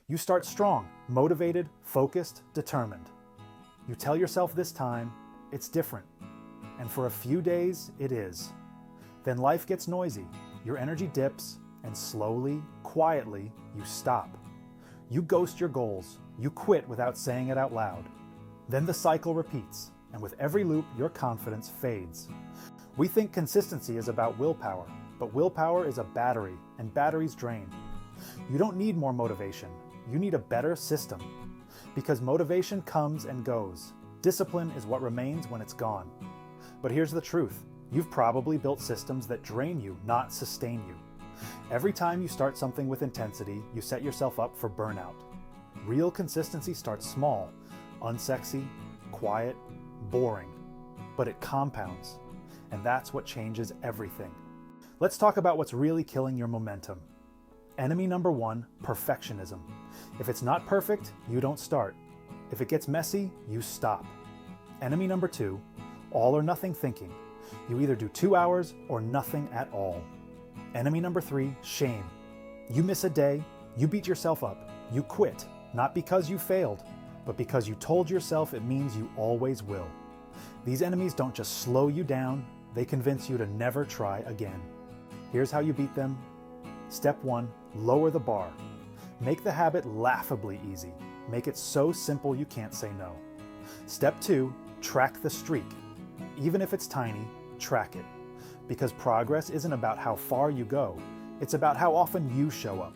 You start strong, motivated, focused, determined. You tell yourself this time, it's different. And for a few days, it is. Then life gets noisy, your energy dips, and slowly, quietly, you stop. You ghost your goals. You quit without saying it out loud. Then the cycle repeats, and with every loop, your confidence fades. We think consistency is about willpower, but willpower is a battery, and batteries drain. You don't need more motivation. You need a better system. Because motivation comes and goes. Discipline is what remains when it's gone. But here's the truth. You've probably built systems that drain you, not sustain you. Every time you start something with intensity, you set yourself up for burnout. Real consistency starts small, unsexy, quiet, boring, but it compounds, and that's what changes everything. Let's talk about what's really killing your momentum. Enemy number one, perfectionism. If it's not perfect, you don't start. If it gets messy, you stop. Enemy number two, all or nothing thinking. You either do 2 hours or nothing at all. Enemy number three, shame. You miss a day, you beat yourself up, you quit, not because you failed, but because you told yourself it means you always will. These enemies don't just slow you down, they convince you to never try again. Here's how you beat them. Step 1, lower the bar. Make the habit laughably easy. Make it so simple you can't say no. Step 2, track the streak. Even if it's tiny, track it. Because progress isn't about how far you go, it's about how often you show up.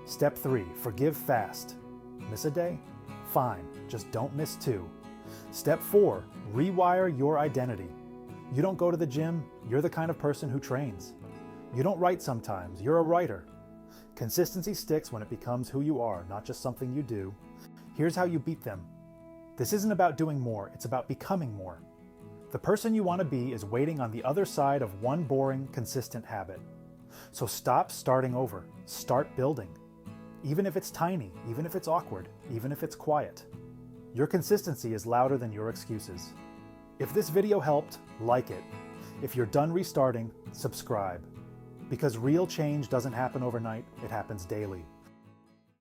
Step 3, forgive fast. Miss a day? Fine, just don't miss 2. Step 4, rewire your identity. You don't go to the gym, you're the kind of person who trains. You don't write sometimes, you're a writer. Consistency sticks when it becomes who you are, not just something you do. Here's how you beat them. This isn't about doing more, it's about becoming more. The person you want to be is waiting on the other side of one boring, consistent habit. So stop starting over. Start building. Even if it's tiny, even if it's awkward, even if it's quiet. Your consistency is louder than your excuses. If this video helped, like it. If you're done restarting, subscribe. Because real change doesn't happen overnight, it happens daily.